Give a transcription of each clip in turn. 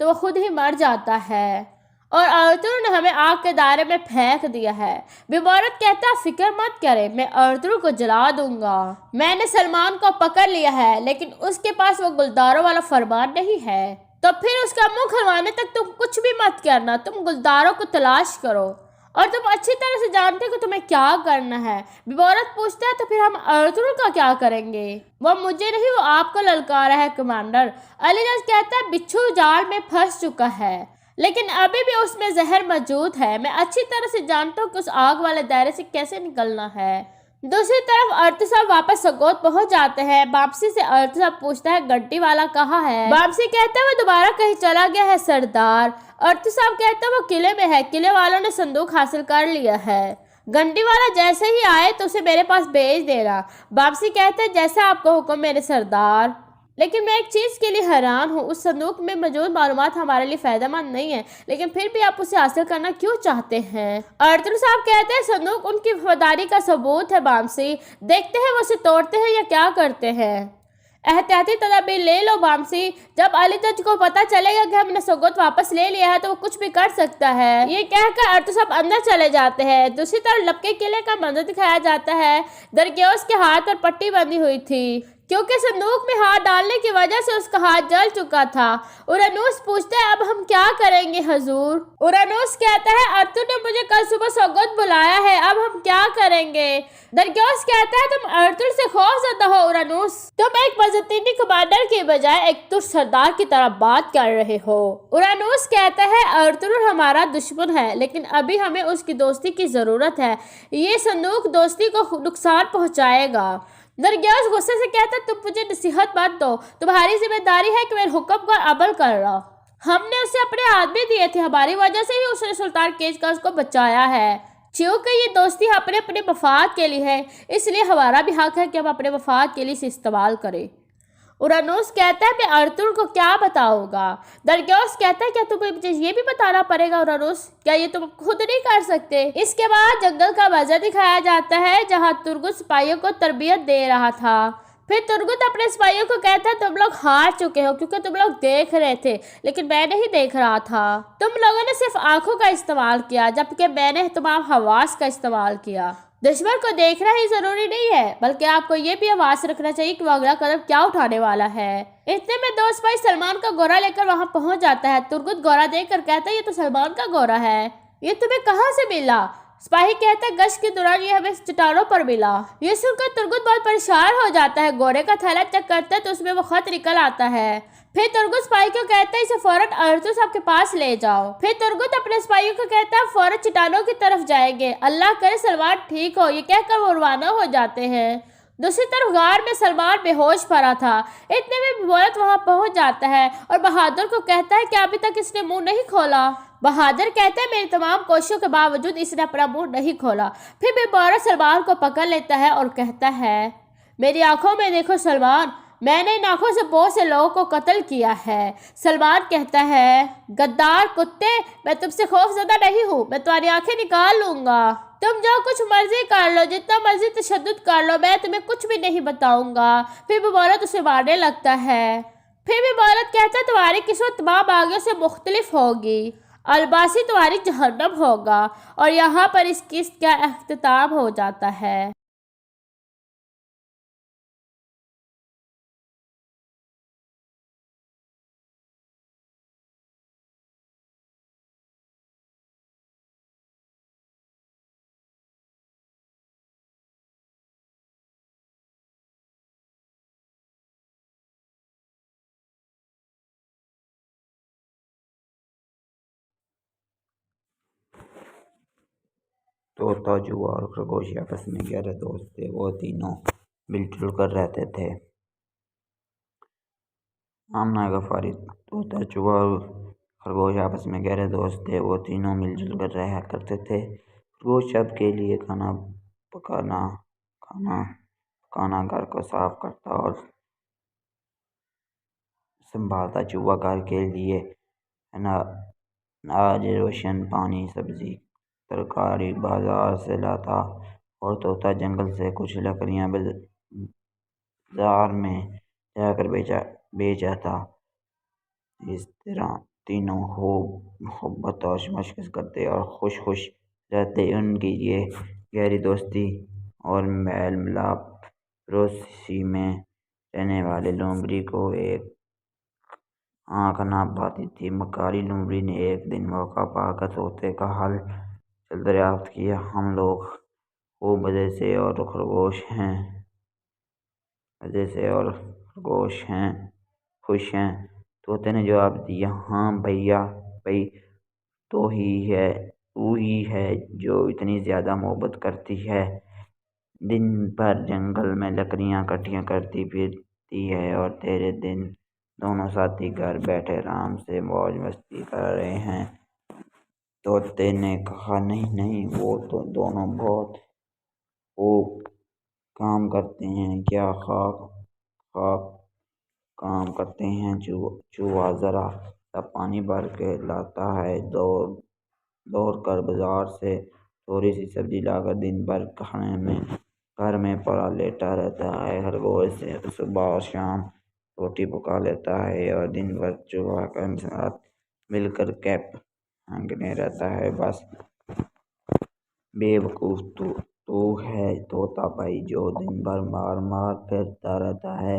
تو وہ خود ہی مر جاتا ہے اور ارطغرل نے ہمیں آگ کے دائرے میں پھینک دیا ہے۔ بیبارت کہتا ہے فکر مت کرے، میں ارطغرل کو جلا دوں گا۔ میں نے سلمان کو پکڑ لیا ہے لیکن اس کے پاس وہ گلداروں والا فرمان نہیں ہے، تو پھر اس کا منہ کھلوانے تک تم کچھ بھی مت کرنا، تم گلداروں کو تلاش کرو اور تم اچھی طرح سے جانتے کہ تمہیں کیا کرنا ہے۔ بیبارت پوچھتا ہے تو پھر ہم ارطغرل کا کیا کریں گے؟ وہ مجھے نہیں، وہ آپ کو للکارا ہے کمانڈر۔ علی جذ کہتا ہے بچھو جال میں پھنس چکا ہے لیکن ابھی بھی اس میں زہر موجود ہے، میں اچھی طرح سے جانتا ہوں کہ اس آگ والے دائرے سے کیسے نکلنا ہے۔ دوسری طرف ارطغرل واپس سگوت پہنچ جاتے ہیں۔ بامسی سے ارطغرل پوچھتا ہے گھنٹی والا کہاں ہے؟ بامسی کہتا ہے وہ دوبارہ کہیں چلا گیا ہے سردار۔ ارطغرل کہتا ہے وہ قلعے میں ہے، قلعے والوں نے صندوق حاصل کر لیا ہے، گھنٹی والا جیسے ہی آئے تو اسے میرے پاس بھیج دینا۔ بامسی کہتا ہے جیسا آپ کو حکم میرے سردار، لیکن میں ایک چیز کے لیے حیران ہوں، اس صندوق میں موجود معلومات ہمارے لیے فائدہ مند نہیں ہے لیکن پھر بھی آپ اسے حاصل کرنا کیوں چاہتے ہیں؟ ارطغرل کہتے ہیں صندوق ان کی وفاداری کا ثبوت ہے بامسی، دیکھتے ہیں وہ اسے توڑتے ہیں یا کیا کرتے ہیں۔ احتیاطی تدابیر لے لو بامسی، جب علی جذ کو پتہ چلے گا کہ ہم نے سگوت واپس لے لیا ہے تو وہ کچھ بھی کر سکتا ہے۔ یہ کہہ کر ارطغرل اندر چلے جاتے ہیں۔ دوسری طرف لپکے قلعے کا منظر دکھایا جاتا ہے۔ درگیوس کے ہاتھ پر پٹی بندھی ہوئی تھی کیونکہ صندوق میں ہاتھ ڈالنے کی وجہ سے اس کا ہاتھ جل چکا تھا۔ اورانوس پوچھتا ہے اب ہم کیا کریں گے حضور؟ اورانوس کہتا ہے ارطغرل نے مجھے کل صبح سگوت بلایا ہے، اب ہم کیا کریں گے؟ درگیوس کہتا ہے تم ارطغرل سے خوف زدہ ہو اورانوس، تم ایک بازنطینی کمانڈر کی بجائے ایک ترک سردار کی طرح بات کر رہے ہو۔ اورانوس کہتا ہے ارطغرل ہمارا دشمن ہے لیکن ابھی ہمیں اس کی دوستی کی ضرورت ہے، یہ صندوق دوستی کو نقصان پہنچائے گا۔ درگیوس غصے سے کہتا ہے تم مجھے نصیحت مت دو، تمہاری ذمہ داری ہے کہ میرے حکم پر عمل کرنا، ہم نے اسے اپنے آدمی دیے تھے، ہماری وجہ سے ہی اس نے سلطان کیچکس کو بچایا ہے، چونکہ یہ دوستی اپنے مفاد کے لیے ہے اس لیے ہمارا بھی حق ہے کہ ہم اپنے مفاد کے لیے اسے استعمال کریں۔ اورانوس کہتا ہے میں ارطغرل کو کیا بتاؤں گا؟ درگیوس کہتا ہے کیا تمہیں مجھے یہ بھی بتانا پڑے گا اورانوس؟ کیا یہ تم خود نہیں کر سکتے؟ اس کے بعد جنگل کا منظر دکھایا جاتا ہے جہاں ترگت سپاہیوں کو تربیت دے رہا تھا۔ پھر ترگت اپنے سپاہیوں کو کہتا ہے تم لوگ ہار چکے ہو کیونکہ تم لوگ دیکھ رہے تھے لیکن میں نہیں دیکھ رہا تھا، تم لوگوں نے صرف آنکھوں کا استعمال کیا جبکہ میں نے تمام حواس کا استعمال کیا۔ دشمن کو دیکھنا ہی ضروری نہیں ہے بلکہ آپ کو یہ بھی حواس رکھنا چاہیے کہ وہ اگلا قدم کیا اٹھانے والا ہے۔ اتنے میں دو سپاہی سلمان کا گھوڑا لے کر وہاں پہنچ جاتا ہے۔ ترگت گھوڑا دیکھ کر کہتا ہے یہ تو سلمان کا گھوڑا ہے، یہ تمہیں کہاں سے ملا؟ سپاہی کہتا ہے گشت کے دوران یہ ہمیں چٹانوں پر ملا۔ یہ سن کر ترگت بہت پریشان ہو جاتا ہے، گھوڑے کا تھیلا چیک کرتا ہے تو اس میں وہ خط نکل آتا ہے۔ پھر ترگت سپاہی کو کہتا ہے اسے فوراً ارطغرل صاحب کے پاس لے جاؤ۔ پھر ترگت اپنے سپاہیوں کو کہتا ہے فوراً چٹانوں کی طرف جائیں گے، اللہ کرے سلمان ٹھیک ہو، یہ کہہ کر وہ روانہ ہو جاتے ہیں۔ دوسری طرف غار میں سلمان بے ہوش پڑا تھا۔ اتنے میں بیبارت وہاں پہنچ جاتا ہے اور بہادر کو کہتا ہے کہ ابھی تک اس نے منہ نہیں کھولا۔ بہادر کہتا ہے میری تمام کوششوں کے باوجود اس نے اپنا منہ نہیں کھولا۔ پھر بیبارت سلمان کو پکڑ لیتا ہے اور کہتا ہے میری آنکھوں میں دیکھو سلمان، میں نے ان آنکھوں سے بہت سے لوگوں کو قتل کیا ہے۔ سلمان کہتا ہے غدار کتے، میں تم سے خوف زدہ نہیں ہوں، میں تمہاری آنکھیں نکال لوں گا، تم جو کچھ مرضی کر لو، جتنا مرضی تشدد کر لو، میں تمہیں کچھ بھی نہیں بتاؤں گا۔ پھر بیبارت اسے مارنے لگتا ہے۔ پھر بیبارت کہتا ہے تمہاری قسمت تمام آگیوں سے مختلف ہوگی، الباسی تمہاری جہنم ہوگا، اور یہاں پر اس قسط کا اختتام ہو جاتا ہے۔ طوطا چوہا اور خرگوش آپس میں گہرے دوست تھے، وہ تینوں مل جل کر رہتے تھے۔ آمنہ غفاری طوطا چوہا اور خرگوش آپس میں گہرے دوست تھے، وہ تینوں مل جل کر رہا کرتے تھے۔ خرگوش سب کے لیے کھانا پکانا، گھر کو صاف کرتا اور سنبھالتا۔ چوہا گھر کے لیے اناج، روشن پانی، سبزی، ترکاری بازار سے لاتا اور طوطا جنگل سے کچھ لکڑیاں بازار میں جا کر بیچ آتا۔ اس طرح تینوں خوب محبت اور مشق کرتے اور خوش خوش رہتے۔ ان کی یہ گہری دوستی اور میل ملاپ پڑوسی میں رہنے والے لومڑی کو ایک آنکھ نہ پاتی تھی۔ مکاری لومڑی نے ایک دن موقع پا کر طوطے کا حال چال دریافت کیا۔ ہم لوگ خوب مزے سے اور خوش ہیں۔ طوطے نے جواب دیا، ہاں بھیا، تو ہی ہے جو اتنی زیادہ محبت کرتی ہے۔ دن بھر جنگل میں لکڑیاں اکٹھی کرتی پھرتی ہے اور تیرے دن دونوں ساتھی گھر بیٹھے آرام سے موج مستی کر رہے ہیں۔ طوطے نے کہا، نہیں، وہ تو دونوں بہت خوب کام کرتے ہیں۔ کیا خوب کام کرتے ہیں۔ چوہا ذرا سا پانی بھر کے لاتا ہے، دوڑ کر بازار سے تھوڑی سی سبزی لا کر دن بھر گھر میں پڑا لیٹا رہتا ہے۔ خرگوش صبح اور شام روٹی پکا لیتا ہے اور دن بھر چوہا کے ساتھ مل کر کیپ ہانکتے رہتا ہے۔ بس بے وقوف تو ہے طوطا بھائی، جو دن بھر مار پھرتا رہتا ہے،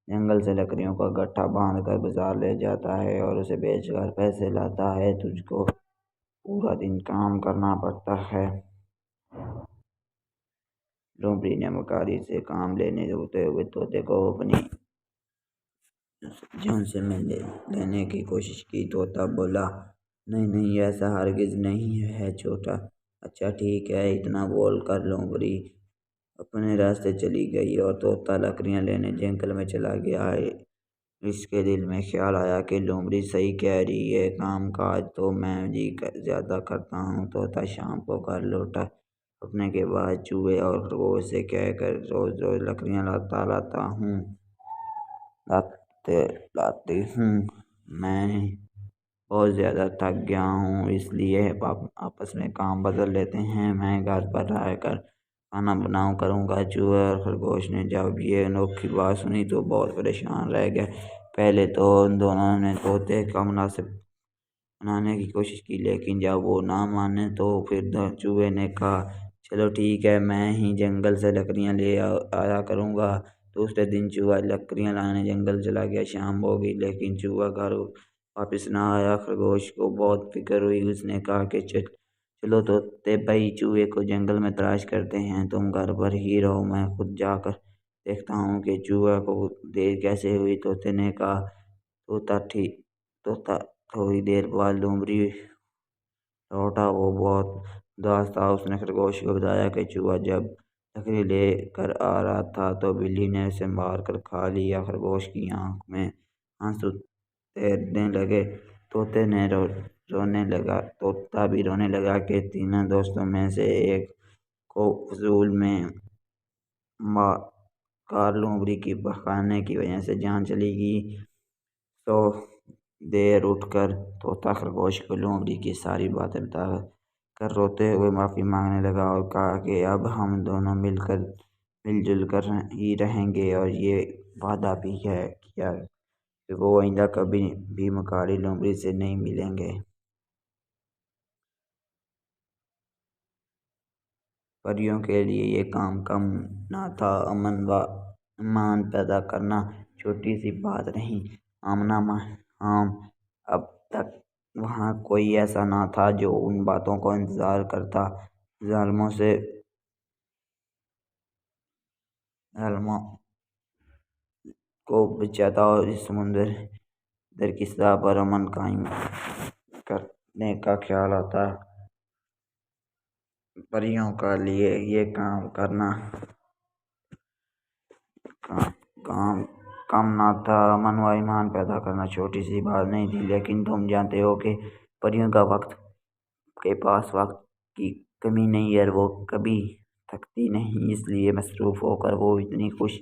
جنگل سے لکڑیوں کا گٹھا باندھ کر بازار لے جاتا ہے اور اسے بیچ کر پیسے لاتا ہے۔ تجھ کو پورا دن کام کرنا پڑتا ہے۔ لومڑی نے مکاری سے کام لینے ہوئے طوطے کو اپنی جان سے لینے کی کوشش کی۔ طوطا بولا، نہیں، ایسا ہرگز نہیں ہے چھوٹا۔ اچھا ٹھیک ہے۔ اتنا بول کر لومڑی اپنے راستے چلی گئی اور طوطا لکڑیاں لینے جنگل میں چلا گیا۔ اس کے دل میں خیال آیا کہ لومڑی صحیح کہہ رہی ہے، کام کاج تو میں ہی زیادہ کرتا ہوں۔ طوطا شام کو گھر لوٹنے کے بعد چوہے اور خرگوش سے کہہ کر روز لکڑیاں لاتی ہوں۔ میں بہت زیادہ تھک گیا ہوں، اس لیے آپس میں کام بدل لیتے ہیں۔ میں گھر پر رہ کر کھانا بنایا کروں گا۔ چوہے اور خرگوش نے جب یہ انوکھی بات سنی تو بہت پریشان رہ گئے۔ پہلے تو ان دونوں نے طوطے کو منانے کی کوشش کی، لیکن جب وہ نہ مانے تو پھر چوہے نے کہا، چلو ٹھیک ہے، میں ہی جنگل سے لکڑیاں لے آیا کروں گا۔ دوسرے دن چوہا لکڑیاں لانے جنگل چلا گیا۔ شام ہو گئی لیکن چوہا گھر واپس نہ آیا۔ خرگوش کو بہت فکر ہوئی۔ اس نے کہا کہ چلو طوطے بھائی، چوہے کو جنگل میں تلاش کرتے ہیں، تم گھر پر ہی رہو، میں خود جا کر دیکھتا ہوں کہ چوہے کو دیر کیسے ہوئی۔ طوطے نے کہا، طوطا تھوڑی دیر بعد لومڑی لوٹا۔ وہ بہت اداس تھا۔ اس نے خرگوش کو بتایا کہ چوہا جب لکڑی لے کر آ رہا تھا تو بلی نے اسے مار کر کھا لیا۔ خرگوش کی آنکھ میں آنسو تیرنے لگے۔ طوطا بھی رونے لگا کہ تینوں دوستوں میں سے ایک کو فضول میں مکار لومڑی کی بہکانے کی وجہ سے جان چلی گئی۔ سو دیر اٹھ کر طوطا خرگوش کو لومڑی کی ساری باتیں بتا کر روتے ہوئے معافی مانگنے لگا اور کہا کہ اب ہم دونوں مل جل کر ہی رہیں گے، اور یہ وعدہ بھی کیا کہ وہ آئندہ کبھی بھی مکاری لومڑی سے نہیں ملیں گے۔ پریوں کے لیے یہ کام کم نہ تھا۔ امن پیدا کرنا چھوٹی سی بات نہیں۔ اب تک وہاں کوئی ایسا نہ تھا جو ان باتوں کا انتظار کرتا۔ ظالموں کو بچاتا اور اس سمندر کی سطح پر امن قائم کرنے کا خیال آتا۔ پریوں کے لیے یہ کام کم نہ تھا۔ امن و ایمان پیدا کرنا چھوٹی سی بات نہیں تھی، لیکن تم جانتے ہو کہ پریوں کے پاس وقت کی کمی نہیں ہے، وہ کبھی تھکتی نہیں۔ اس لیے مصروف ہو کر وہ اتنی خوش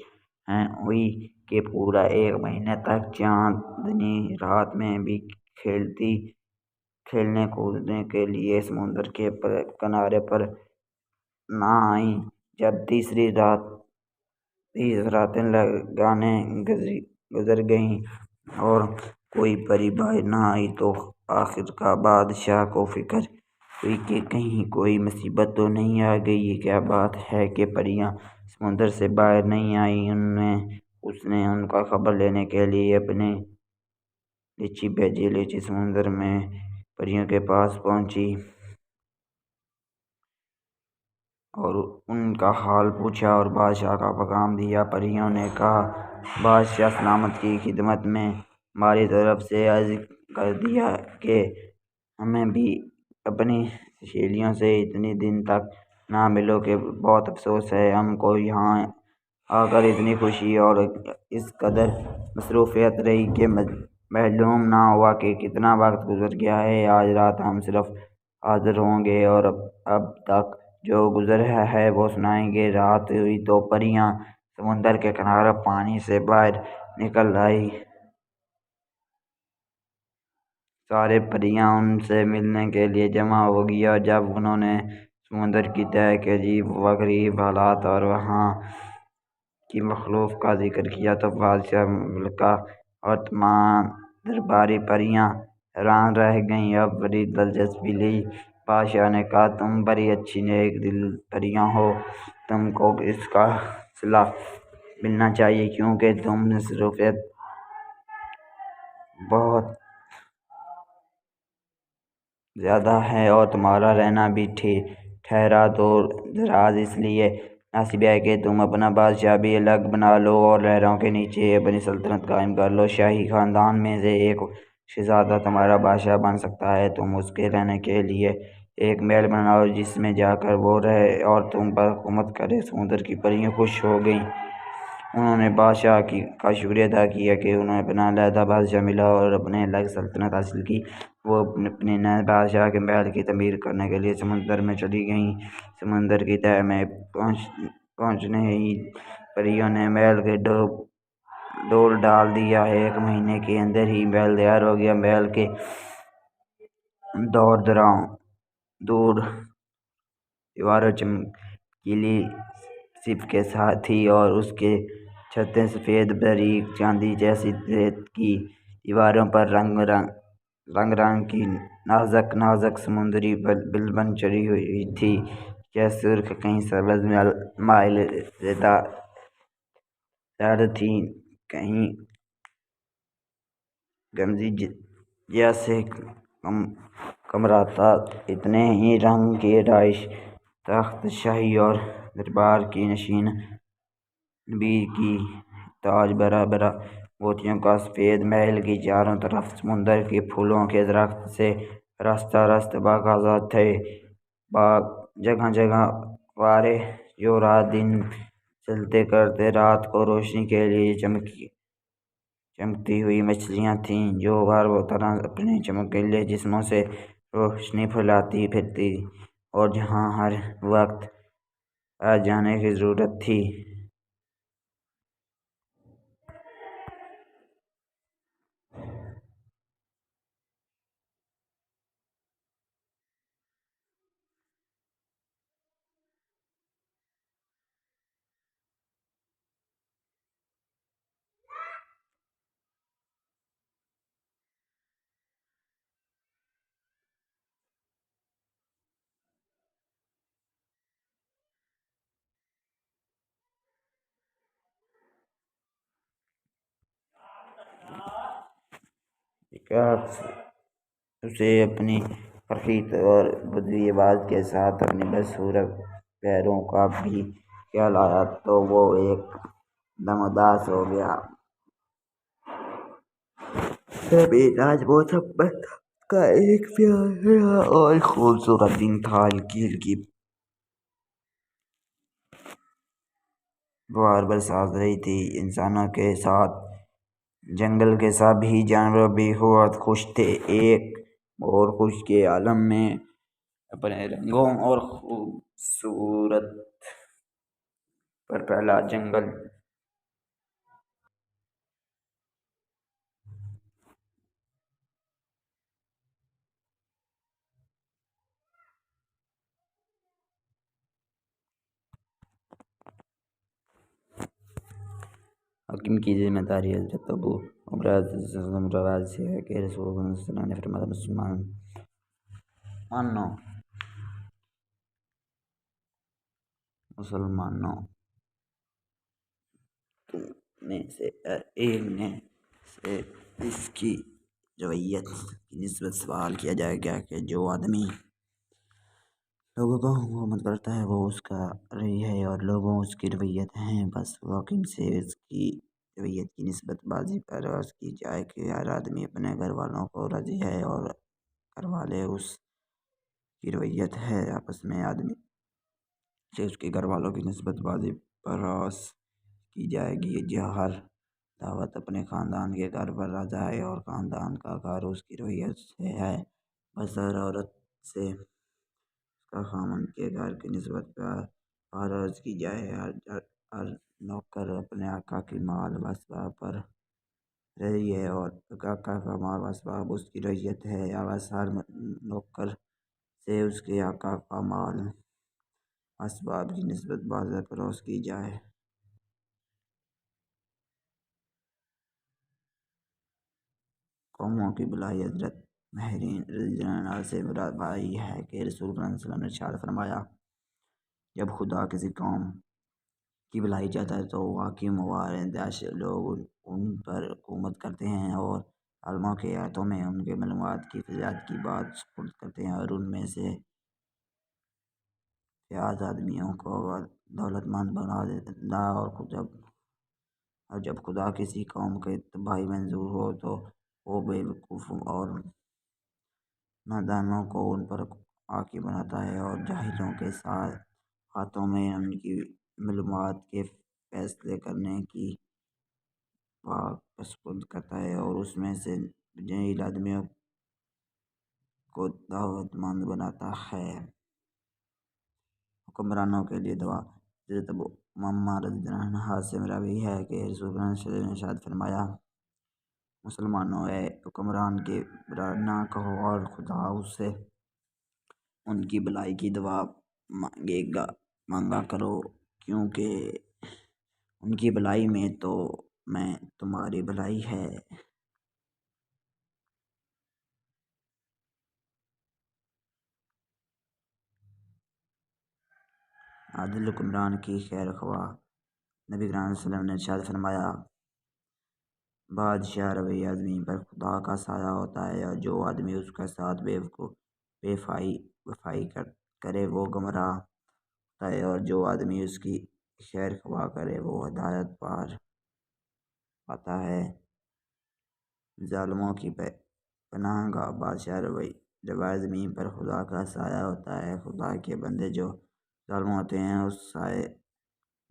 ہوئی کہ پورا ایک مہینہ تک چاندنی رات میں بھی کھیلنے کودنے کے لیے سمندر کے کنارے پر نہ آئیں۔ جب 30 راتیں گزر گئیں اور کوئی پری باہر نہ آئی تو آخر کا بادشاہ کو فکر ہوئی کہ کہیں کوئی مصیبت تو نہیں آ گئی۔ یہ کیا بات ہے کہ پریاں سمندر سے باہر نہیں آئیں۔ اس نے ان کا خبر لینے کے لیے اپنے لچی بھیجی۔ لچی سمندر میں پریوں کے پاس پہنچی اور ان کا حال پوچھا اور بادشاہ کا پیغام دیا۔ پریوں نے کہا، بادشاہ سلامت کی خدمت میں ہماری طرف سے عرض کر دیا کہ ہمیں بھی اپنی سہیلیوں سے اتنے دن تک نہ ملو کہ بہت افسوس ہے۔ ہم کو یہاں آ کر اتنی خوشی اور اس قدر مصروفیت رہی کہ معلوم نہ ہوا کہ کتنا وقت گزر گیا ہے۔ آج رات ہم صرف حاضر ہوں گے اور اب تک جو گزرا ہے وہ سنائیں گے۔ رات ہوئی تو پریاں سمندر کے کنارے پانی سے باہر نکل آئیں۔ سارے پریاں ان سے ملنے کے لیے جمع ہو گئی اور جب انہوں نے سمندر کی تہہ کے عجیب و غریب حالات اور وہاں کی مخلوق کا ذکر کیا تو بادشاہ، ملکہ اور تمام درباری پریاں حیران رہ گئیں۔ اب بڑی دلچسپی لی۔ بادشاہ نے کہا، تم بڑی اچھی نیک دل پریاں ہو، تم کو اس کا صلہ ملنا چاہیے کیونکہ تم مصروفیت بہت زیادہ ہے اور تمہارا رہنا بھی ٹھہرا دور دراز اس لیے مناسب ہے کہ تم اپنا بادشاہ بھی الگ بنا لو اور لہروں کے نیچے اپنی سلطنت قائم کر لو۔ شاہی خاندان میں سے ایک شہزادہ تمہارا بادشاہ بن سکتا ہے۔ تم اس کے رہنے کے لیے ایک محل بناؤ جس میں جا کر وہ رہے اور تم پر حکومت کرے۔ سمندر کی پریاں خوش ہو گئیں۔ انہوں نے بادشاہ کا شکریہ ادا کیا کہ انہیں اپنا علیحدہ بادشاہ ملا اور اپنے الگ سلطنت حاصل کی۔ وہ اپنے نئے بادشاہ کے محل کی تعمیر کرنے کے لیے سمندر میں چلی گئیں۔ سمندر کی تہہ میں پہنچنے ہی پریوں نے محل کے ڈول ڈال دیا۔ ایک مہینے کے اندر ہی محل تیار ہو گیا۔ محل کے دور دیواریں چمکیلی سیپ کے ساتھ تھیں اور اس کی چھتیں سفید باریک چاندی جیسی ریت کی دیواروں پر رنگ کی نازک سمندری بلبن چڑھی ہوئی تھی۔ یہ سرخ، کہیں سبز مائل زرد تھی، کہیں قمزی جیسے قمراطا۔ اتنے ہی رنگ کے رہائشی تخت شاہی اور دربار کی نشین بھی کی تاج برا موتیوں کا سفید محل کے چاروں طرف سمندر کے پھولوں کے درخت سے رست باغات تھے۔ جگہ جگہ فوارے جو رات دن چلتے کرتے رات کو روشنی کے لیے چمکتی ہوئی مچھلیاں تھیں جو ہر طرف اپنے چمکیلے جسموں سے روشنی پھیلاتی پھرتی اور جہاں ہر وقت آ جانے کی ضرورت تھی۔ اسے اپنی فرخی اور بدوی آواز کے ساتھ اپنی بدصورت پیروں کا بھی خیال آیا تو وہ ایک دم اداس ہو گیا۔ زمین آج موسم بہار کا ایک پیارا اور خوبصورت دن تھا۔ ہلکی ہلکی فوار برسا رہی تھی۔ انسانوں کے ساتھ جنگل کے سبھی جانور بھی بہت خوش تھے۔ ایک مور خوشی کے عالم میں اپنے رنگوں اور خوبصورت پر پھیلا۔ جنگل حکیم کی ذمہ داری حضرت ابو عبیدہ رضی اللہ عنہ روایت سے ہے کہ رسول اللہ صلی اللہ علیہ وسلم نے فرمایا مسلمانوں تم میں سے ہر ایک نے سے اس کی رویت کی نسبت سوال کیا جائے گا کہ جو آدمی لوگوں کو حکومت کرتا ہے وہ اس کا رئی ہے اور لوگوں اس کی رویت ہیں، بس واقعی سے اس کی رویت کی نسبت بازی پر عرض کی جائے کہ ہر آدمی اپنے گھر والوں کو راضی ہے اور گھر والے اس کی رویت ہے، آپس میں آدمی سے اس کے گھر والوں کی نسبت بازی پر عرض کی جائے گی جو ہر دعوت اپنے خاندان کے گھر پر راضا ہے اور خاندان کا گھر اس کی رویت سے ہے، بس ہر عورت سے کا خامن کے گھر کی نسبت پر عرض کی جائے ہر نوکر اپنے آقا کی مال و اسباب پر رہی ہے اور آقا کا مال و اسباب اس کی رعیت ہے، یا بس ہر نوکر سے اس کے آقا کا مال و اسباب کی نسبت بازار پر عرض کی جائے۔ قوموں کی بلائی حضرت مہرین رضی اللہ عنہ سے بھائی ہے کہ رسول اللہ صلی اللہ علیہ وسلم نے ارشاد فرمایا جب خدا کسی قوم کی بلائی چاہتا ہے تو حاکم و لوگ ان پر حکومت کرتے ہیں اور عالموں کے ہاتھوں میں ان کے معلومات کی فضیلت کی بات سپرد کرتے ہیں اور ان میں سے فیاض آدمیوں کو دولت مند بنا دیتا اور جب خدا کسی قوم کے تباہی منظور ہو تو وہ بے وقوفوں اور نادانوں کو ان پر حاکم بناتا ہے اور جاہلوں کے ہاتھوں میں ان کی معلومات کے فیصلے کرنے کی بات سپرد کرتا ہے اور اس میں سے جاہل آدمیوں کو دولت مند بناتا ہے۔ حکمرانوں کے لیے دعا حضرت ابو امامہ رضی اللہ عنہ سے مروی ہے کہ رسول اللہ صلی اللہ علیہ وسلم نے ارشاد فرمایا مسلمانوں اے حکمران کی برائی نہ کہو اور خدا اس سے ان کی بھلائی کی دعا مانگا کرو کیونکہ ان کی بھلائی میں تمہاری بھلائی ہے۔ عادل حکمران کی خیر خواہ نبی کریم صلی اللہ علیہ وسلم نے ارشاد فرمایا بادشاہ روی آدمی پر خدا کا سایہ ہوتا ہے اور جو آدمی اس کا ساتھ بے وفائی کرے وہ گمراہ ہوتا ہے اور جو آدمی اس کی خیر خواہ کرے وہ ہدایت پاتا ہے۔ ظالموں کی پناہ گاہ بادشاہ روی آدمی پر خدا کا سایہ ہوتا ہے، خدا کے بندے جو ظالم ہوتے ہیں اس سائے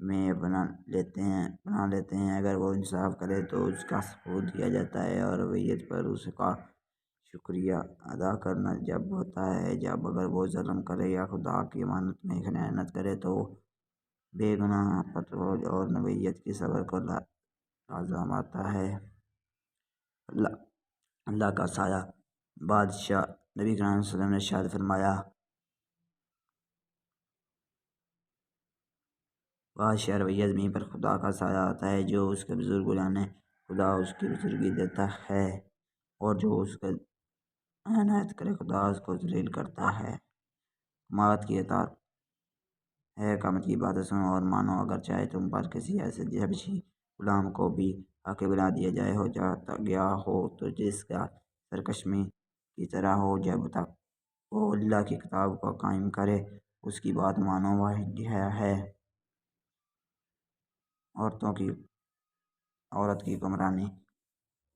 میں پناہ لیتے ہیں، اگر وہ انصاف کرے تو اس کا ثبوت دیا جاتا ہے اور رویت پر اس کا شکریہ ادا کرنا جب ہوتا ہے جب اگر وہ ظلم کرے یا خدا کی امانت میں خیانت کرے تو بے گناہ پر اور نویت کی صبر کو لازم آتا ہے۔ اللہ کا سایہ بادشاہ نبی کریم صلی اللہ علیہ وسلم نے ارشاد فرمایا بادشاہ روی آدمی پر خدا کا سایہ ہوتا ہے جو اس کے بزرگ یعنی خدا اس کی بزرگی دیتا ہے اور جو اس کا عنایت کرے خدا اس کو ذلیل کرتا ہے۔ مات کی اطاعت ہے قامت کی باتیں سنو اور مانو اگر چاہے تم پر کسی ایسے حبشی غلام کو بھی حاکم بنا دیا جائے ہو جاتا گیا ہو تو جس کا سرکشمی کی طرح ہو جب تک وہ اللہ کی کتاب کو قائم کرے اس کی بات مانو واحد ہے۔ عورت کی حکمرانی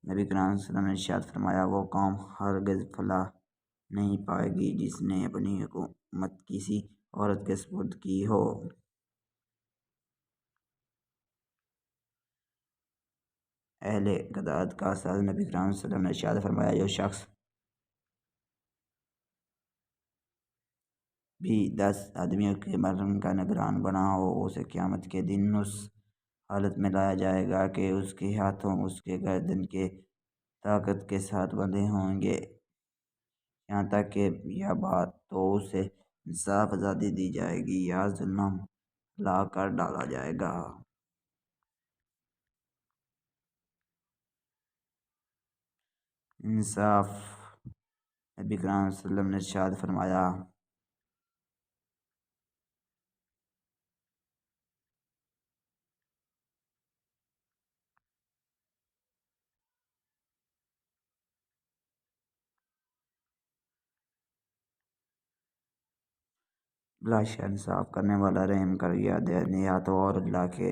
نبی کریم صلی اللہ علیہ وسلم نے ارشاد فرمایا وہ قوم ہرگز فلاح نہیں پائے گی جس نے اپنی حکومت کسی عورت کے سپرد کی ہو۔ اہل قضات کا ساتھ نبی کریم صلی اللہ علیہ وسلم نے ارشاد فرمایا جو شخص بھی 10 آدمیوں کے مرنے کا نگران بنا ہو اسے قیامت کے دن اس حالت میں لایا جائے گا کہ اس کے ہاتھوں اس کے گردن کے طاقت کے ساتھ بندھے ہوں گے یہاں تک کہ یا بات تو اسے انصاف آزادی دی جائے گی یا ظلم لا کر ڈالا جائے گا۔ انصاف۔ نبی کرام صلی اللہ علیہ وسلم نے ارشاد فرمایا، بلا شک انصاف کرنے والا رحم کر دینے ہاتھوں اور اللہ کے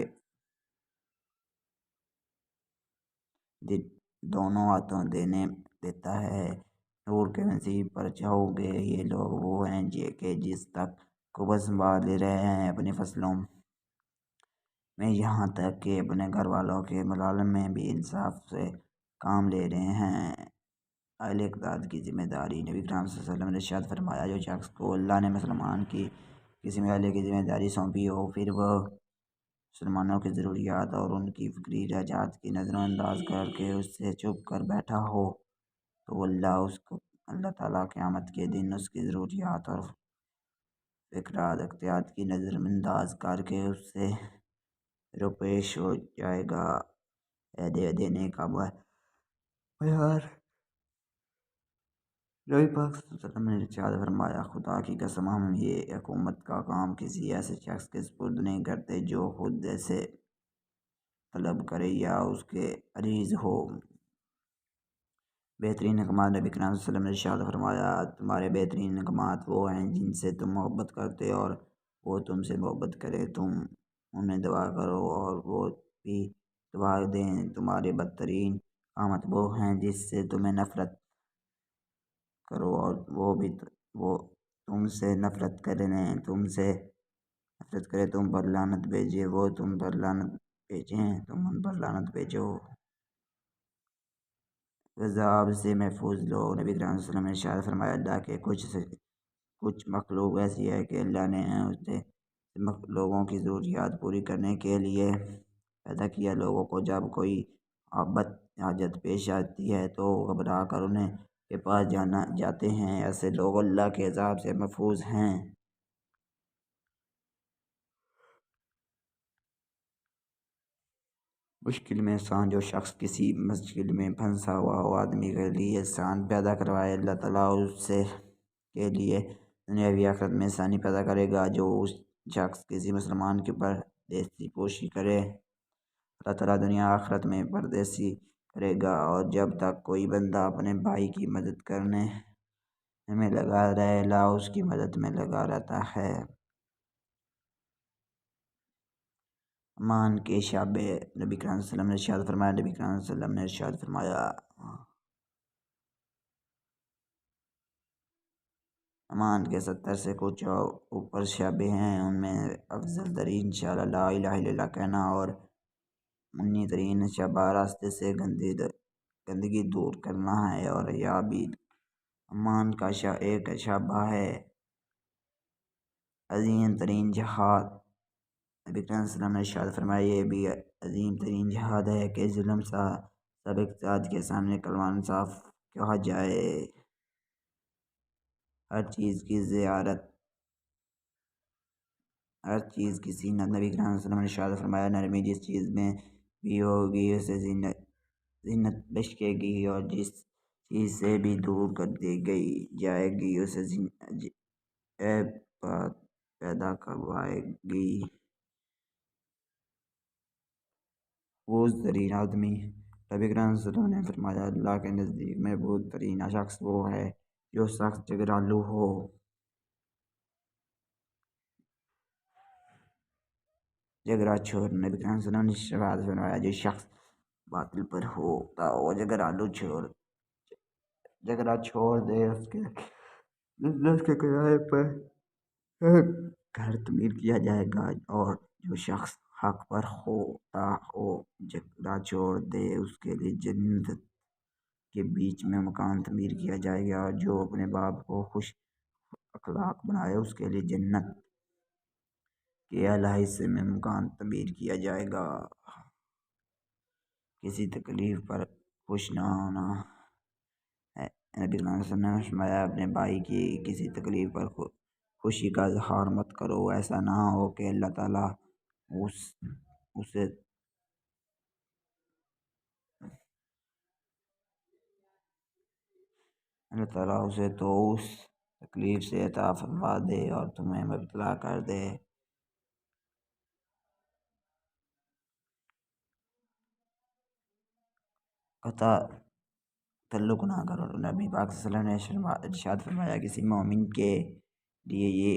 دونوں ہاتھوں دیتا ہے۔ نور کے نصیب پر چاہو گے، یہ لوگ وہ ہیں کہ جس تک قوت سنبھال لے رہے ہیں اپنی فصلوں میں، یہاں تک کہ اپنے گھر والوں کے ملالم میں بھی انصاف سے کام لے رہے ہیں۔ اہل اقدار کی ذمہ داری۔ نبی کرام صلی اللہ علیہ وسلم نے ارشاد فرمایا، جو شخص کو اللہ نے مسلمان کی کسی مسئلے کی ذمہ داری سونپی ہو، پھر وہ مسلمانوں کی ضروریات اور ان کی فکری حاجات کی نظر انداز کر کے اس سے چپ کر بیٹھا ہو، تو اللہ تعالیٰ قیامت کے دن اس کی ضروریات اور فکرات احتیاط کی نظر انداز کر کے اس سے روپیش ہو جائے گا۔ دینے کا بیان۔ نبی پاک صلی اللہ علیہ وسلم نے ارشاد فرمایا، خدا کی قسم ہم یہ حکومت کا کام کسی ایسے شخص کے سپرد نہیں کرتے جو خود اسے طلب کرے یا اس کے عریض ہو۔ بہترین حکمات۔ نبی کرام صلی اللہ علیہ وسلم نے ارشاد فرمایا، تمہارے بہترین حکمات وہ ہیں جن سے تم محبت کرتے اور وہ تم سے محبت کرے، تم انہیں دعا کرو اور وہ بھی دعا دیں۔ تمہارے بدترین حکمات وہ ہیں جس سے تمہیں نفرت کرو اور وہ تم سے نفرت کرے، تم پر لعنت بھیجے، وہ تم پر لعنت بھیجیں، تم ان پر لعنت بھیجو۔ غضب سے محفوظ لوگ۔ نبی کرام صلی اللہ علیہ وسلم نے ارشاد فرمایا، اللہ کے کچھ مخلوق ایسی ہے کہ اللہ نے اسے لوگوں کی ضروریات پوری کرنے کے لیے پیدا کیا۔ لوگوں کو جب کوئی آفت حاجت پیش آتی ہے تو گھبرا کر انہیں کے پاس جاتے ہیں، ایسے لوگ اللہ کے عذاب سے محفوظ ہیں۔ مشکل میں احسان۔ جو شخص کسی مشکل میں پھنسا ہوا ہو آدمی کے لیے احسان پیدا کروائے، اللہ تعالیٰ اس کے لیے دنیاوی آخرت میں آسانی پیدا کرے گا۔ جو شخص کسی مسلمان کی پردیسی پوشی کرے، اللہ تعالیٰ دنیا آخرت میں پردیسی کرے گا۔ اور جب تک کوئی بندہ اپنے بھائی کی مدد کرنے میں لگا رہے، اللہ اس کی مدد میں لگا رہتا ہے۔ امان کے شعبے۔ نبی کرام صلی اللہ علیہ وسلم نے ارشاد فرمایا، امان کے 70 سے کچھ اوپر شعبے ہیں، ان میں افضل ترین شعبہ لا الہ الا اللہ کہنا اور منی ترین شعبہ راستے سے گندگی دور کرنا ہے، اور یہ بھی امان کا ایک شعبہ ہے عظیم ترین جہاد۔ نبی کرام صلی اللہ علیہ وسلم نے ارشاد فرمایا، یہ بھی عظیم ترین جہاد ہے کہ ظلم سب اقتدار کے سامنے کلمہ انصاف کہا جائے۔ ہر چیز کی زینت۔ نبی کرام صلی اللہ علیہ وسلم نے ارشاد فرمایا، نرمی جس چیز میں بھی ہوگی اسے زینت بخشے گی، اور جس چیز سے بھی دور کر دی جائے گی اسے عیب پیدا کروائے گی۔ محفوظ ترین آدمی۔ نبی کرام صلی اللہ علیہ وسلم نے فرمایا، اللہ کے نزدیک محفوظ ترین شخص وہ ہے جو سخت جگرالو ہو۔ جگرا چھوڑ۔ نبی کرام صلی اللہ علیہ وسلم نے ارشاد فرمایا، جو شخص باطل پر ہوتا وہ جگرا چھوڑ دے، اس کے جنت کے کنارے پر گھر تعمیر کیا جائے گا، اور جو شخص حق پر ہوتا ہو جگرا چھوڑ دے، اس کے لیے جنت کے بیچ میں مکان تعمیر کیا جائے گا، اور جو اپنے باپ کو خوش اخلاق بنائے اس کے لیے جنت کے اعلیٰ حصے میں مکان تعمیر کیا جائے گا۔ کسی تکلیف پر خوش نہ ہونا ہے۔ نبی صلی اللہ علیہ وسلم نے فرمایا، اپنے بھائی کی کسی تکلیف پر خوشی کا اظہار مت کرو، ایسا نہ ہو کہ اللہ تعالیٰ اسے اللہ تعالیٰ اسے تو اس تکلیف سے عطا فرما دے اور تمہیں مبتلا کر دے۔ قطع تعلق نہ کرو۔ نبی پاک صلی اللہ علیہ وسلم نے ارشاد فرمایا کسی مومن کے لیے یہ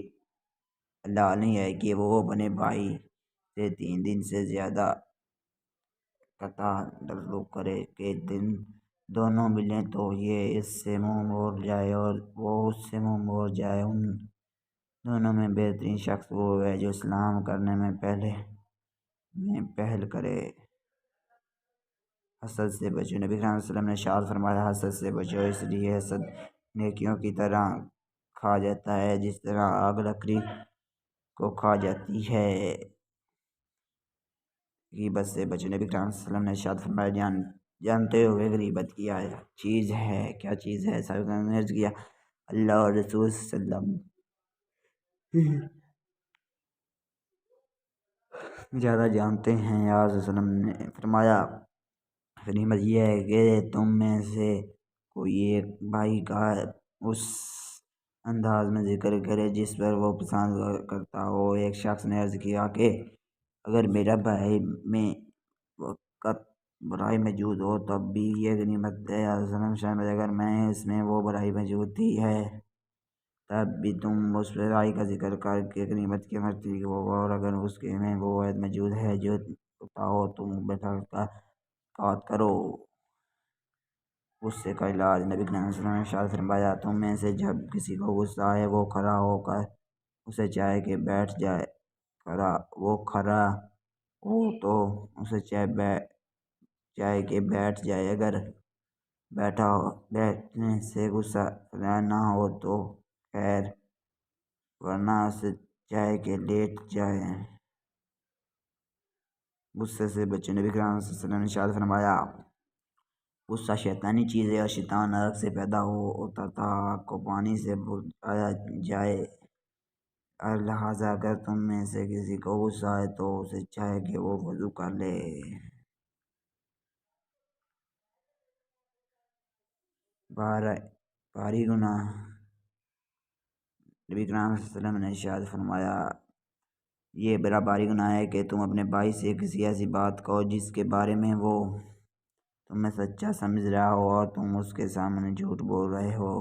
اللہ نہیں ہے کہ وہ اپنے بھائی سے 3 دن سے زیادہ قطع تعلق کرے کہ دن دونوں ملیں تو یہ اس سے منہ موڑ جائے اور وہ اس سے منہ موڑ جائے۔ ان دونوں میں بہترین شخص وہ ہے جو اسلام کرنے میں پہل کرے۔ حسد سے بچو۔ نبی کریم صلی اللہ علیہ وسلم نے ارشاد فرمایا حسد سے بچو، اس لیے حسد نیکیوں کی طرح کھا جاتا ہے جس طرح آگ لکڑی کو کھا جاتی ہے۔ غیبت سے بچو۔ نبی کریم صلی اللہ علیہ وسلم نے ارشاد فرمایا جانتے ہوئے غیبت کیا چیز ہے، کیا چیز ہے؟ صحابہ نے عرض کیا اللہ اور رسول صلی اللہ علیہ وسلم زیادہ جانتے ہیں۔ یا رسول اللہ صلی اللہ علیہ وسلم نے فرمایا غنیمت یہ ہے کہ تم میں سے کوئی ایک بھائی کا اس انداز میں ذکر کرے جس پر وہ پسند کرتا ہو۔ ایک شخص نے عرض کیا کہ اگر میرا بھائی میں وقت برائی موجود ہو تب بھی یہ غنیمت ہے۔ یا رسول اللہ صلی اللہ علیہ وسلم اگر میں اس میں وہ برائی موجود ہی ہے تب بھی تم اس برائی کا ذکر کر کے غنیمت کی مرتبہ ہو، اور اگر اس کے میں وہ عہد موجود ہے جو بتاؤ تم بات کرو غصے کا علاج۔ نبی کریم صلی اللہ علیہ وسلم نے ارشاد فرمایا تم میں سے جب کسی کو غصہ آئے وہ کھڑا ہو کر اسے چاہے کہ بیٹھ جائے، کھڑا ہو تو اسے چاہے کہ بیٹھ جائے، اگر بیٹھنے سے غصہ نہ ہو تو خیر، ورنہ اسے چاہے کہ لیٹ جائے۔ غصے سے بچے۔ نبی کریم صلی اللہ علیہ وسلم نے ارشاد فرمایا غصہ شیطانی چیز ہے اور شیطان آگ سے پیدا ہوتا تھا، آگ کو پانی سے بجھایا جائے۔ لہٰذا اگر تم میں سے کسی کو غصہ آئے تو اسے چاہے کہ وہ وضو کر لے۔ بھاری گناہ۔ نبی کریم صلی اللہ علیہ وسلم نے ارشاد فرمایا یہ بڑا بھاری گناہ ہے کہ تم اپنے بھائی سے کسی ایسی بات کہو جس کے بارے میں وہ تمہیں سچا سمجھ رہا ہو اور تم اس کے سامنے جھوٹ بول رہے ہو۔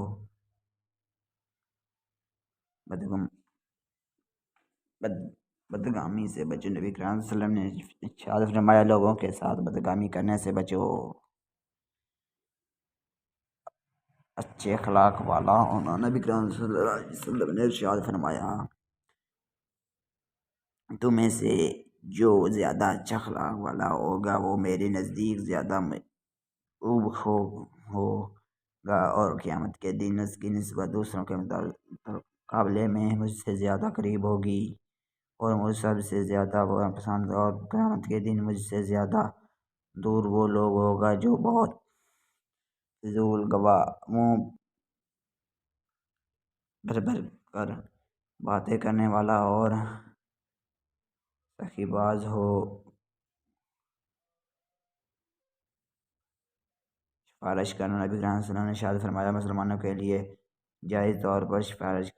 بدگامی سے بچو۔ نبی کریم صلی اللہ علیہ وسلم نے ارشاد فرمایا لوگوں کے ساتھ بدگامی کرنے سے بچو، اچھے اخلاق والا ہونا۔ نبی کریم صلی اللہ علیہ وسلم نے ارشاد فرمایا تم میں سے جو زیادہ اچھا اخلاق والا ہوگا وہ میرے نزدیک زیادہ محبوب ہوگا، اور قیامت کے دن اس کی نسبت دوسروں کے مقابلے میں مجھ سے زیادہ قریب ہوگی اور مجھ سب سے زیادہ پسند، اور قیامت کے دن مجھ سے زیادہ دور وہ لوگ ہوگا جو بہت فضول گواہ، منہ بھر بھر کر باتیں کرنے والا اور سخی باز ہو۔ سفارش کرنا۔ نبی کریم صلی اللہ علیہ وسلم نے ارشاد فرمایا مسلمانوں کے لیے جائز طور پر سفارش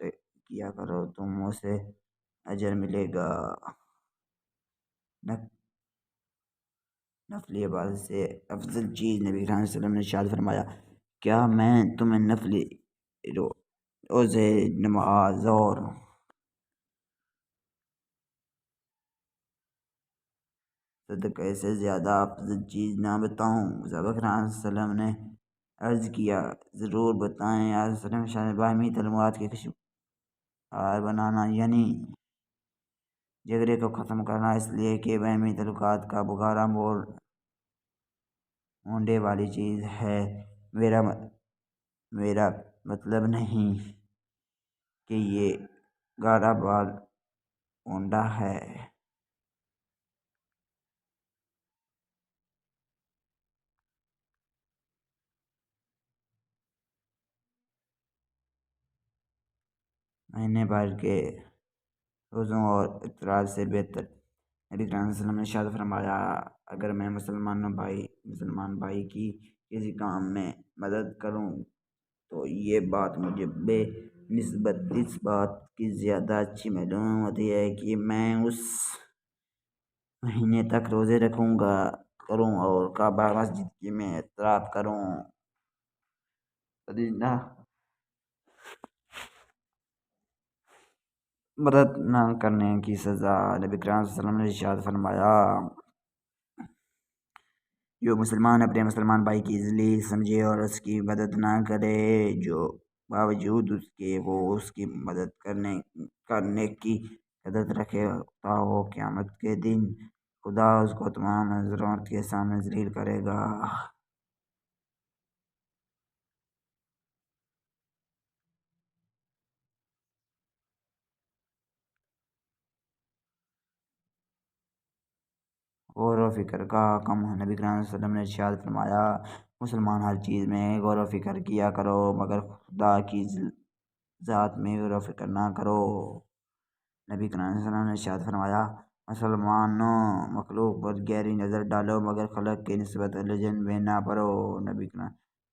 کیا کرو، تم اسے اجر ملے گا۔ نفلی عبادت سے افضل چیز۔ نبی کریم صلی اللہ علیہ وسلم نے ارشاد فرمایا کیا میں تمہیں نفلی روزے، نماز اور صدقے سے زیادہ افضل چیز نہ بتاؤں؟ صحابہ کرام صلی اللہ علیہ وسلم نے عرض کیا ضرور بتائیں۔ یا رسول اللہ باہمی تعلقات کی خوشبار بنانا یعنی جھگڑے کو ختم کرنا، اس لیے کہ باہمی تعلقات کا بخارا مونڈے والی چیز ہے۔ میرا مطلب نہیں کہ یہ گاڑا بال مونڈا ہے۔ مہینے بھر کے روزوں اور افطار سے بہتر۔ نبی کریم صلی اللہ علیہ وسلم نے ارشاد فرمایا اگر میں مسلمان بھائی کی کسی کام میں مدد کروں تو یہ بات مجھے بے نسبت اس بات کی زیادہ اچھی معلوم ہوتی ہے کہ میں اس مہینے تک روزے کروں اور کعبہ مسجد کی میں اطراف کروں۔ مدد نہ کرنے کی سزا۔ نبی کریم صلی اللہ علیہ وسلم نے ارشاد فرمایا، جو مسلمان اپنے مسلمان بھائی کی ذلیل سمجھے اور اس کی مدد نہ کرے، جو باوجود اس کے وہ اس کی مدد کرنے کی عادت رکھتا ہو، قیامت کے دن خدا اس کو تمام حضرات کے سامنے ذلیل کرے گا۔ غور و فکر کا حکم۔ نبی کریم صلی اللہ علیہ وسلم نے ارشاد فرمایا، مسلمان ہر چیز میں غور و فکر کیا کرو مگر خدا کی ذات میں غور و فکر نہ کرو۔ نبی کریم صلی اللہ علیہ وسلم نے ارشاد فرمایا، مسلمانوں مخلوق پر گہری نظر ڈالو مگر خالق کی نسبت الجھن میں نہ پڑو،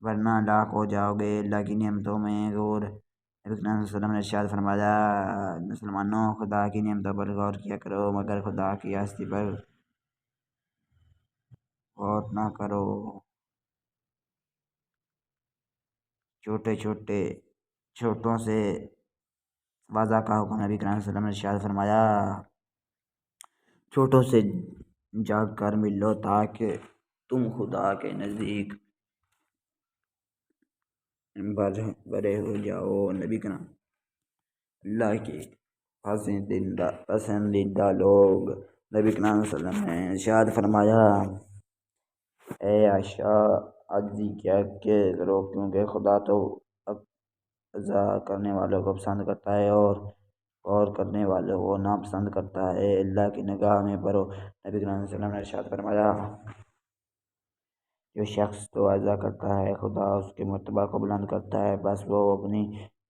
ورنہ ہلاک ہو جاؤ گے۔ اللہ کی نعمتوں میں غور۔ نبی کریم صلی اللہ علیہ وسلم نے ارشاد فرمایا، مسلمانوں خدا کی نعمتوں پر غور کیا کرو مگر خدا کی ہستی پر غور نہ کرو۔ چھوٹوں سے واضح کا حکم۔ نبی کریم صلی اللہ علیہ وسلم نے ارشاد فرمایا، چھوٹوں سے جاگ کر ملو تاکہ تم خدا کے نزدیک بڑے ہو جاؤ۔ نبی کریم اللہ کے پسندیدہ لوگ۔ نبی کریم صلی اللہ علیہ وسلم نے ارشاد فرمایا، اے عائشہ، عاجزی کیا کرو کیونکہ خدا تو عطا کرنے والوں کو پسند کرتا ہے اور غور کرنے والوں کو ناپسند کرتا ہے۔ اللہ کی نگاہ میں پڑھو۔ نبی کریم صلی اللہ علیہ وسلم نے ارشاد فرمایا، جو شخص تواضع کرتا ہے خدا اس کے مرتبہ کو بلند کرتا ہے، بس وہ اپنی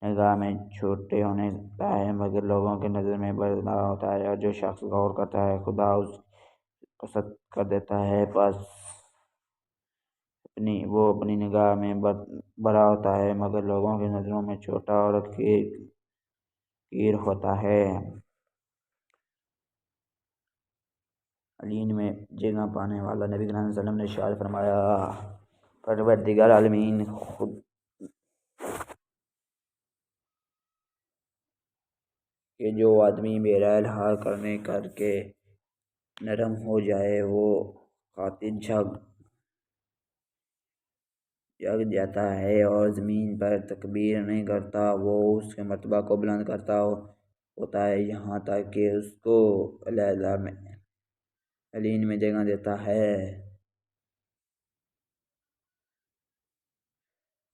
نگاہ میں چھوٹے ہونے لگتا ہے مگر لوگوں کی نظر میں بڑا ہوتا ہے، اور جو شخص غور کرتا ہے خدا اس کو ست کر دیتا ہے، بس وہ اپنی نگاہ میں بڑا ہوتا ہے مگر لوگوں کی نظروں میں چھوٹا اور حقیر ہوتا ہے۔ علین میں جگہ پانے والا۔ نبی کریم صلی اللہ علیہ وسلم نے ارشاد فرمایا، پروردگار عالمین خود کہ جو آدمی میرا الہا کر کے نرم ہو جائے وہ خاطر جگ جاتا ہے اور زمین پر تکبیر نہیں کرتا، وہ اس کے مرتبہ کو بلند کرتا ہوتا ہے یہاں تک کہ اس کو علین میں جگہ دیتا ہے۔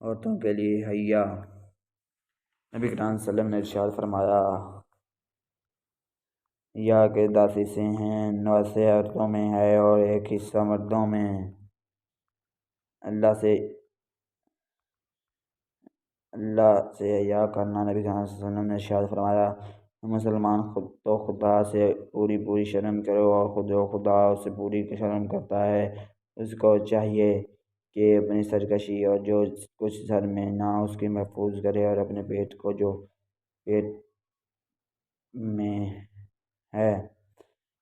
عورتوں کے لیے حیا۔ نبی کریم صلی اللہ علیہ وسلم نے ارشاد فرمایا، حیا کے 10 حصے ہیں، 9 حصے عورتوں میں ہے اور 1 حصہ مردوں میں۔ اللہ سے حیا کرنا۔ نبی کریم صلی اللہ علیہ وسلم نے ارشاد فرمایا، مسلمان تو خدا سے پوری شرم کرے اور خدا اسے پوری شرم کرتا ہے۔ اس کو چاہیے کہ اپنی سرکشی اور جو کچھ سر میں نہ اس کی محفوظ کرے اور اپنے پیٹ کو جو پیٹ میں ہے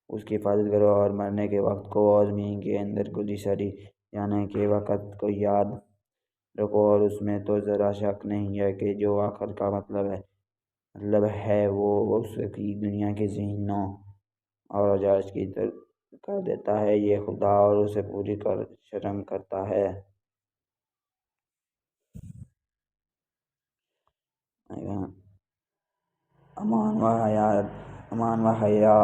اس کی حفاظت کرو، اور مرنے کے وقت کو اور زمین کے اندر کلی ساری جانے کے وقت کو یاد رکھو، اور اس میں تو ذرا شک نہیں ہے کہ جو آخر کا مطلب ہے وہ اس کی دنیا کے زینوں اور اعزاز کی کر دیتا ہے، یہ خدا اور اسے پوری شرم کرتا ہے۔ امان و حیا۔